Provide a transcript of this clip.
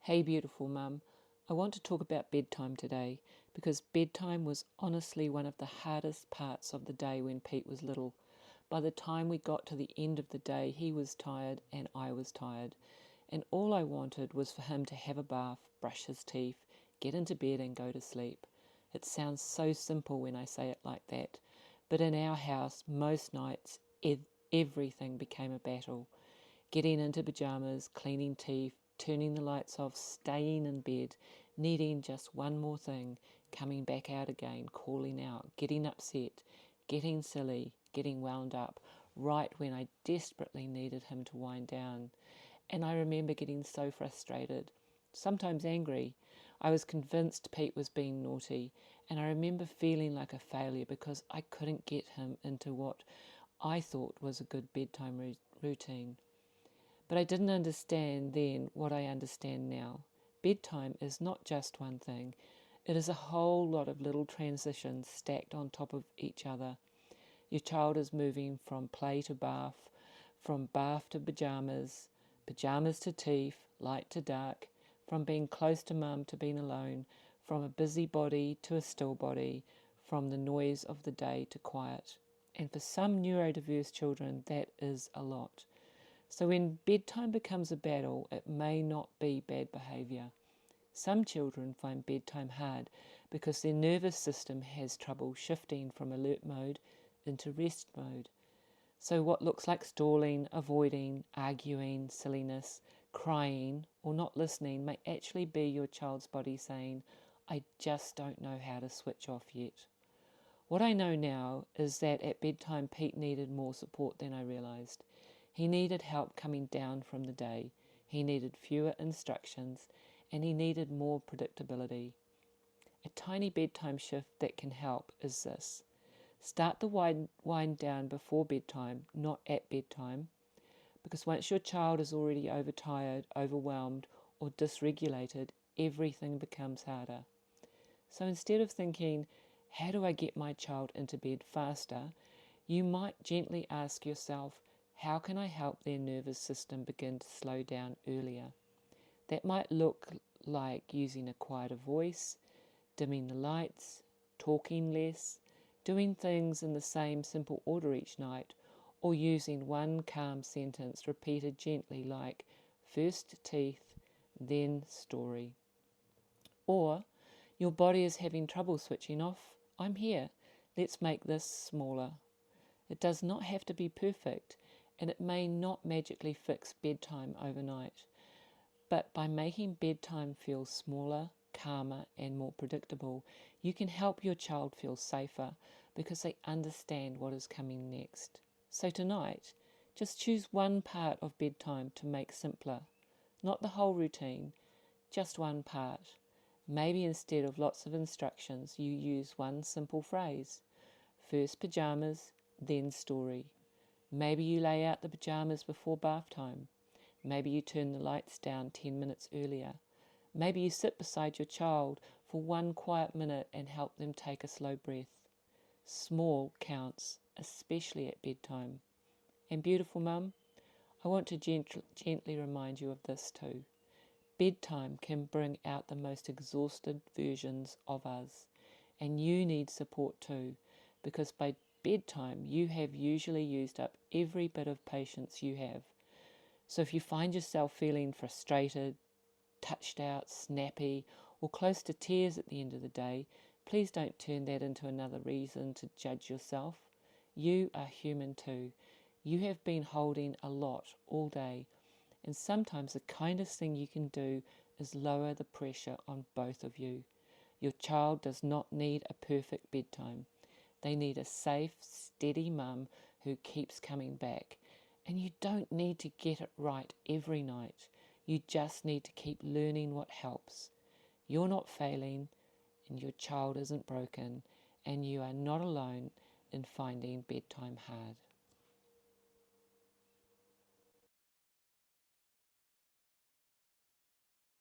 Hey beautiful mum, I want to talk about bedtime today because bedtime was honestly one of the hardest parts of the day when Pete was little. By the time we got to the end of the day, he was tired and I was tired, and all I wanted was for him to have a bath, brush his teeth, get into bed and go to sleep. It sounds so simple when I say it like that, but in our house most nights everything became a battle. Getting into pyjamas, cleaning teeth, turning the lights off, staying in bed, needing just one more thing, coming back out again, calling out, getting upset, getting silly, getting wound up, right when I desperately needed him to wind down. And I remember getting so frustrated, sometimes angry. I was convinced Pete was being naughty, and I remember feeling like a failure because I couldn't get him into what I thought was a good bedtime routine. But I didn't understand then what I understand now. Bedtime is not just one thing. It is a whole lot of little transitions stacked on top of each other. Your child is moving from play to bath, from bath to pyjamas, pyjamas to teeth, light to dark, from being close to mum to being alone, from a busy body to a still body, from the noise of the day to quiet. And for some neurodiverse children, that is a lot. So when bedtime becomes a battle, it may not be bad behaviour. Some children find bedtime hard because their nervous system has trouble shifting from alert mode into rest mode. So what looks like stalling, avoiding, arguing, silliness, crying, or not listening may actually be your child's body saying, I just don't know how to switch off yet. What I know now is that at bedtime Pete needed more support than I realised. He needed help coming down from the day. He needed fewer instructions, and he needed more predictability. A tiny bedtime shift that can help is this. Start the wind down before bedtime, not at bedtime, because once your child is already overtired, overwhelmed, or dysregulated, everything becomes harder. So instead of thinking, how do I get my child into bed faster, you might gently ask yourself, how can I help their nervous system begin to slow down earlier? That might look like using a quieter voice, dimming the lights, talking less, doing things in the same simple order each night, or using one calm sentence repeated gently like first teeth, then story. Or your body is having trouble switching off. I'm here. Let's make this smaller. It does not have to be perfect, and it may not magically fix bedtime overnight. But by making bedtime feel smaller, calmer, and more predictable, you can help your child feel safer because they understand what is coming next. So tonight, just choose one part of bedtime to make simpler. Not the whole routine, just one part. Maybe instead of lots of instructions, you use one simple phrase. First pyjamas, then story. Maybe you lay out the pyjamas before bath time. Maybe you turn the lights down 10 minutes earlier. Maybe you sit beside your child for one quiet minute and help them take a slow breath. Small counts, especially at bedtime. And beautiful mum, I want to gently remind you of this too. Bedtime can bring out the most exhausted versions of us, and you need support too, because by bedtime you have usually used up every bit of patience you have. So if you find yourself feeling frustrated, touched out, snappy, or close to tears at the end of the day, please don't turn that into another reason to judge yourself. You are human too. You have been holding a lot all day, and sometimes the kindest thing you can do is lower the pressure on both of you. Your child does not need a perfect bedtime. They need a safe, steady mum who keeps coming back. And you don't need to get it right every night. You just need to keep learning what helps. You're not failing, and your child isn't broken, and you are not alone in finding bedtime hard.